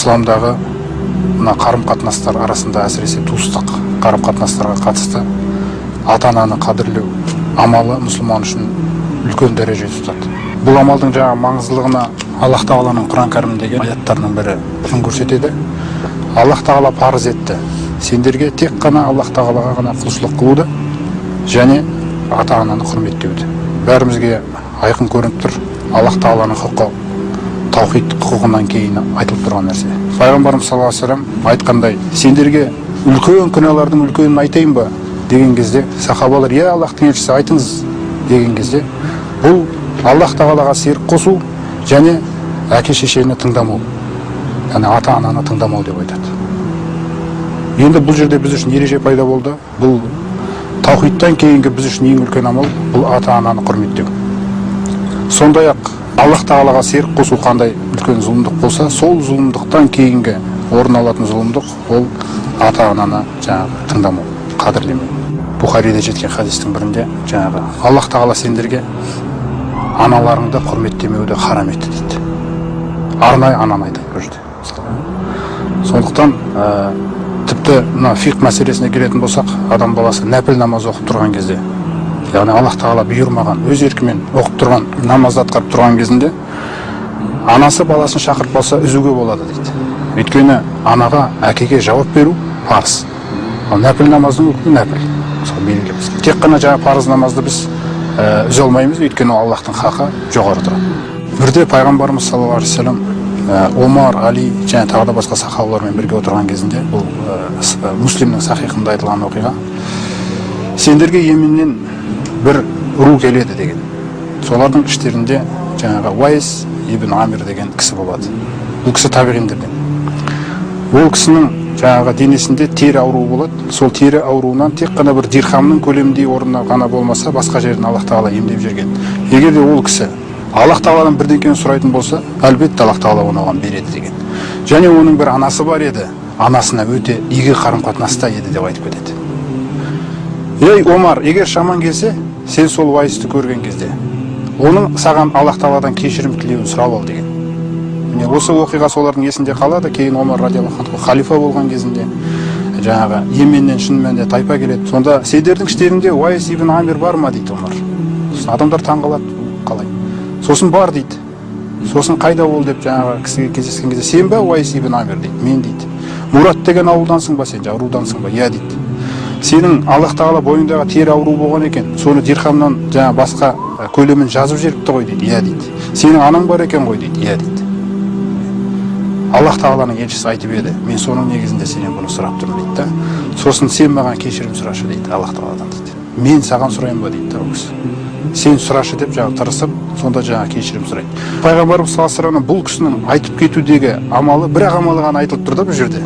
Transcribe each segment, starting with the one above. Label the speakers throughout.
Speaker 1: исламдағы мына қарым-қатынастар арасында, әсіресе туыстық қарым-қатынастарға қатысты ата-ананы қадірлеу амалы мұсылман үшін үлкен дәреже тұтады. Бұл амалдың жаңағы маңыздылығына Аллах Тағаланың Құран кәрімдегі аяттарының бірі үн көрсетеді. Аллах Тағала парыз етті: сендерге тек қана Аллах Тағалаға ғана құлшылық қылуды және ата-ананы құрметтеуді. Бәрімізге айқын көрініп тұр Аллах Тағаланың құқы таухид құқығынан кейін айтылып тұрған нәрсе. Пайғамбарымыз саллаллаху алейхи вассалам айтқандай: сендерге үлкен күнәлардың үлкенін айтайын ба деген кезде сахабалар: иә Аллахтың елшісі, айтыңыз деген кезде, бұл Аллах Тағалаға серік қосу және әке-шешені тыңдамау, яғни ата-ананы тыңдамау деп айтады. Енді бұл жерде біз үшін ереже пайда болды. Бұл таухидтан кейінгі біз үшін ең үлкен амал бұл ата-ананы құрметтеу. Сондай-ақ Аллах Тағалаға серік қосу қандай үлкен зұлымдық болса, сол зұлымдықтан кейінгі орын алатын зұлымдық ол ата-ананы жаңағы тыңдамау, қадірлемеу. Бухариде жеткен хадистің бірінде жаңағы Аллах Тағала сендерге аналарыңды құрметтемеуді харам етті дейді. Арнайы ананы айтады бұл жерде. Сондықтан тіпті мына фиқ мәселесіне келетін болсақ, адам баласы нәпіл намаз оқып тұрған кезде, яғни Аллах Тағала бұйырмаған өз еркімен оқып тұрған намазды атқарып тұрған кезінде анасы баласын шақырып қалса үзуге болады дейді. Өйткені анаға, әкеге жауап беру парыз. Ал нәпіл намаздың үкімі нәпіл. Мысалы белгілі. Тек қана жаңа парыз намазды біз үзе алмаймыз, өйткені Аллахтың хақы жоғары тұрады. Бірде пайғамбарымыз саллаллаху алейхи вассалам Омар, Али және тағы да басқа сахабалармен бірге отырған кезінде, бұл Муслимнің сахихында айтылған оқиға, сендерге Йеменнен бір ру келеді деген. Солардың іштерінде жаңағы Уайс ибн Амир деген кісі болады. Бұл кісі табиғиндерден. Ол кісінің жаңағы денесінде тері ауруы болады. Сол тері ауруынан тек қана бір дирхамның көлеміндей орнына ғана болмаса, басқа жерін Аллах Тағала емдеп жүрген. Егер де ол кісі Аллах Тағаладан бірдеңені сұрайтын болса, әлбетте Аллах Тағала оған береді деген. Және оның бір анасы бар еді, анасына өте игі қарым-қатынаста еді деп айтып кетеді. Ей Омар, егер шаман келсе, сен сол Уайсты көрген кезде, оның саған Аллах Тағаладан кешірім тілеуін сұрап ал деген. Міне осы оқиға солардың есінде қалады. Кейін Омар радиаллаху анху халифа болған кезінде жаңағы Йеменнен шынымен де тайпа келеді. Сонда сендердің іштеріңде Уайс ибн Амир бар ма дейді Омар. Адамдар таңғалады, қалай? Сосын бар дейді. Сосын қайда ол деп жаңағы кісіге кездескен кезде, сен бе Уайс ибн Амир дейді. Мен дейді. Мурат деген ауылдансың ба сен, рудансың ба? Иә дейді. Сенің Аллах Тағала бойындағы тері ауру болған екен, соны дирхамнан жаңа басқа көлемін жазып жіберіпті ғой дейді. Иә дейді. Сенің анаң бар екен ғой дейді. Иә дейді. Аллах Тағаланың елшісі айтып еді, мен соның негізінде сенен бұны сұрап тұрмын дейді. Сосын сен маған кешірім сұрашы дейді Аллах Тағаладан дейді. Мен саған сұрайын ба дейді ол кісі. Сен сұрашы деп жаңа тырысып, сонда жаңа кешірім сұрайды. Пайғамбарымыз саллаллаху алейхи вассалам бұл кісінің айтып кетудегі амалы, бір-ақ амалы ғана айтылып тұрды бұл жерде.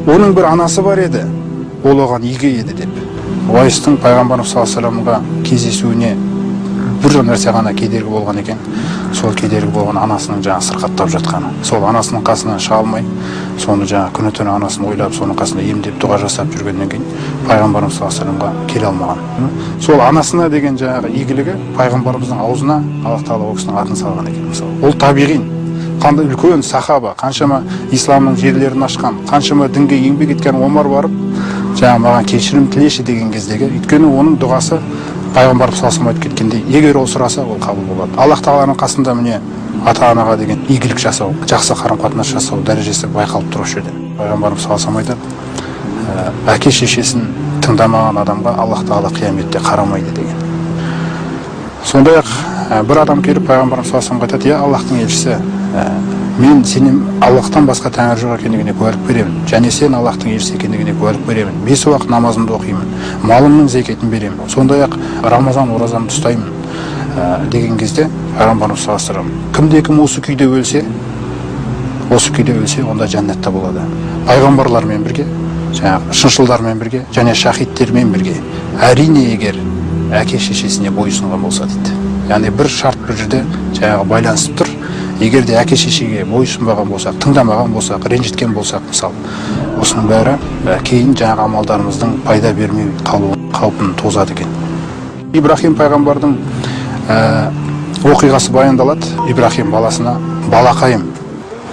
Speaker 1: Оның бір анасы бар еді, ол оған игі еді деп. Уайстың пайғамбарымыз саллаллаху алейхи вассаламға кездесуіне бір нәрсе ғана кедергі болған екен. Сол кедергі болған анасының жаңа сырқаттап жатқаны. Сол анасының қасынан шыға алмай, соны жаңа күні-түні анасын ойлап, соның қасында емдеп дұға жасап жүргеннен кейін пайғамбарымыз саллаллаху алейхи вассаламға келе алмаған. Сол анасына деген жаңағы игілігі пайғамбарымыздың аузына Аллах Тағала ол кісінің атын салған екен. Мысалы, ол табиғин. Қандай үлкен сахаба, қаншама исламның жерлерін ашқан, қаншама дінге еңбек еткен Омар барып, жаңа маған кешірім тілеші деген кездегі, өйткені оның дұғасы пайғамбарымыз саллаллаху алейхи айтып кеткендей, егер ол сұраса, ол қабыл болады. Аллах Тағаланың қасында міне ата-анаға деген игілік жасау, жақсы қарым-қатынас жасау дәрежесі байқалып тұр осы жерде. Пайғамбарымыз саллаллаху алейхи айтады, әке-шешесін тыңдамаған адамға Аллах Тағала қияметте қарамайды деген. Сондай-ақ бір адам келіп пайғамбарымыз саллаллаху алейхи айтады, иә Аллахтың елшісі, мен сенің Аллахтан басқа тәңір жоқ екендігіне куәлік беремін, және сен Аллахтың елшісі екендігіне куәлік беремін. 5 уақыт намазымды оқимын, малымның зекетін беремін. Сондай-ақ Рамазан оразамды ұстаймын деген кезде пайғамбарымыз саллаллаху алейхи вассалам, кімде-кім осы күйде өлсе, онда жәннатта болады. Пайғамбарлармен бірге, жаңағы шыншылдармен бірге, және шахидтермен бірге. Әрине егер әке-шешесіне бойұсынған болса дейді. Яғни бір шарт бір жерде жаңағы байланысып тұр. Егер де әке-шешеге бойұсынбаған болсақ, тыңдамаған болсақ, ренжіткен болсақ, мысалы, осының бәрі кейін жаңағы амалдарымыздың пайда бермей қалу қаупін тозады екен. Ибрахим пайғамбардың оқиғасы баяндалады. Ибрахим баласына, балақайым,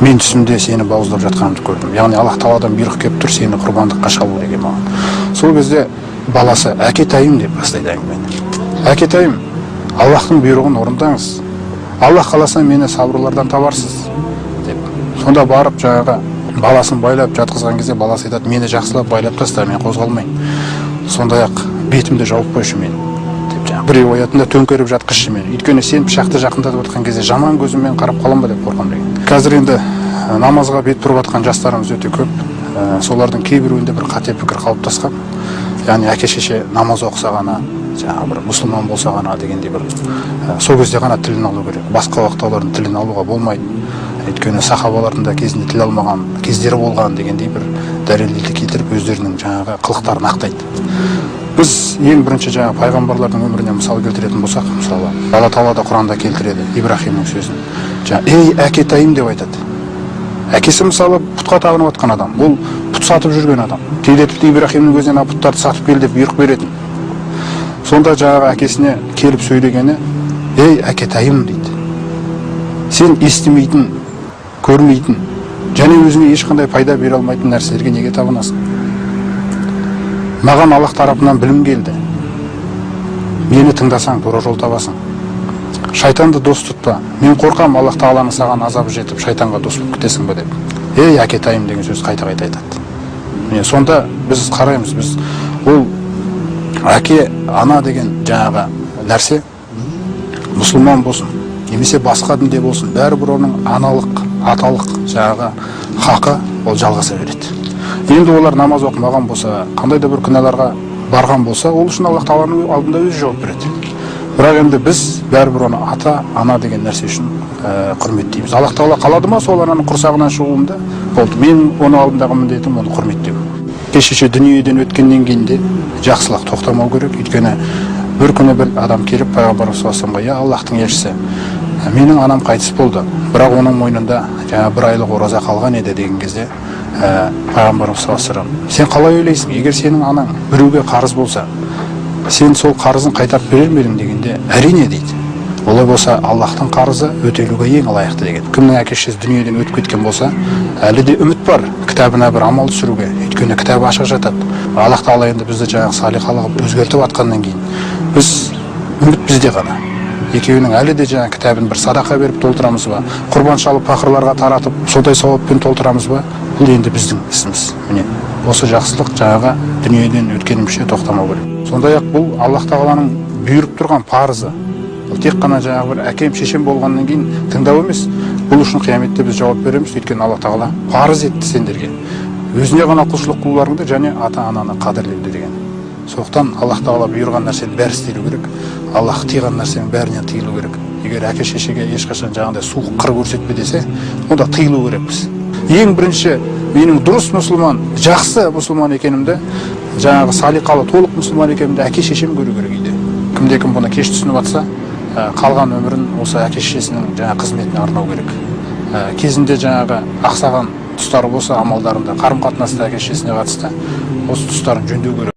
Speaker 1: мен түсімде сені бауыздап жатқанымды көрдім. Яғни Аллах Тағаладан бұйрық келіп тұр, сені құрбандыққа шалу деген маған. Сол кезде баласы әкетайым деп бастайды әңгімені. Әкетайым, Аллахтың бұйрығын орындаңыз. Аллах қаласа мені сабырлардан табарсыз деп. Сонда барып жаңағы баласын байлап жатқызған кезде баласы айтады, мені жақсылап байлап таста, мен қозғалмайын. Сондай-ақ бетімді жауып қойшы мен деп. Бір риуаятында төңкеріп жатқызшы мен. Өйткені сен пышақты жақындатып отқан кезде жаман көзіммен қарап қалам ба деп қорқам деген. Қазір енді намазға бет бұрып жатқан жастарымыз өте көп. Солардың кейбіреуінде бір қате пікір қалыптасқан. Яғни әке шеше намаз оқыса ғана, жаңағы бір мұсылман болса ғана дегендей бір сол кезде ғана тілін алу керек. Басқа уақытта олардың тілін алуға болмайды. Өйткені сахабалардың да кезінде тіл алмаған кездері болған дегендей бір дәлелдерді келтіріп өздерінің жаңағы қылықтарын ақтайды. Біз ең бірінші жаңағы пайғамбарлардың өміріне мысал келтіретін болсақ, мысалы Алла Тағала да Құранда келтіреді Ибрахимнің сөзін. Ей әкетайым деп айтады. Әкесі мысалы пұтқа табынып отқан адам, ол пұт сатып жүрген адам. Кейде тіпті Ибрахимнің өзінен пұттарды сатып кел деп бұйрық беретін. Сонда жаңағы әкесіне келіп сөйлегені, ей әкетайым дейді. Сен естімейтін, көрмейтін, және өзіңе ешқандай пайда бере алмайтын нәрселерге неге табынасың? Маған Аллах тарапынан білім келді. Мені тыңдасаң, тура жол табасың. Шайтанды дос тұтпа. Мен қорқам, Аллах Тағаланың саған азабы жетіп, шайтанға дос болып кетесің бе деп. Ей әкетайым деген сөз қайта-қайта айтады. Міне сонда біз қараймыз, біз ол әке, ана деген жаңағы нәрсе мұсылман болсын, немесе басқа дінде болсын, бәрібір оның аналық, аталық жаңағы хақы ол жалғаса береді. Енді олар намаз оқымаған болса, қандай да бір күнәларға барған болса, ол үшін Аллах Тағаланың алдында өзі жауап береді. Бірақ енді біз бәрібір оны ата, ана деген нәрсе үшін құрметтейміз. Аллах Тағала қалады ма сол ананың құрсағынан шығуымда? Болды. Мен оның алдындағы міндетім оны құрметтеу. Кешеше дүниеден өткеннен кейін де жақсылық тоқтамау керек. Өйткені бір күні бір адам келіп пайғамбар саллаллаху алейхи ва Аллахтың елшісі, менің анам қайтыс болды, бірақ оның мойнында бір айлық ораза қалған еді деген кезде пайғамбар саллаллаху алейхи сен қалай ойлайсың, егер сенің анаң біреуге қарыз болса, сен сол қарызын қайтарып берер ме едің дегенде, әрине дейді. Олай болса Аллахтың қарызы өтелуге ең лайықты деген. Кімнің әке-шешесі дүниеден өтіп кеткен болса, әлі де үміт бар кітабына бір амал түсіруге. Өйткені кітабы ашық жатады. Аллах Тағала енді бізді жаңағы салиқалы қылып өзгертіп атқаннан кейін біз үміт бізде ғана. Екеуінің әлі де жаңағы кітабын бір садақа беріп толтырамыз ба, құрбан шалып пақырларға таратып, сондай сауаппен толтырамыз ба, бұл енді біздің ісіміз. Міне осы жақсылық жаңағы дүниеден өткенімше тоқтамау керек. Сондай-ақ бұл Аллах Тағаланың бұйырып тұрған парызы. Тек қана жаңағы бір әкем, шешем болғаннан кейін тыңдау емес. Бұл үшін қияметте біз жауап береміз. Өйткені Алла Тағала парыз етті сендерге. Өзіне ғана құлшылық қылуларыңды және ата-ананы қадірлеуді деген. Сондықтан Аллах Тағала бұйырған нәрсені бәрі істелу керек. Аллах тыйған нәрсенің бәрінен тыйылу керек. Егер әке шешеге ешқашан жаңағыдай суық қыр көрсетпе десе, онда тыйылу керекпіз. Ең бірінші менің дұрыс мұсылман, жақсы мұсылман екенімді, жаңағы салиқалы, толық мұсылман екенімді әке шешем көру керек үйде. Кімде-кім бұны кеш түсініп жатса, қалған өмірін осы әке шешесінің жаңағы қызметіне арнау керек. Кезінде жаңағы ақсаған тұстары болса амалдарында, қарым-қатынаста әке шешесіне қатысты осы тұстарын жөндеу керек.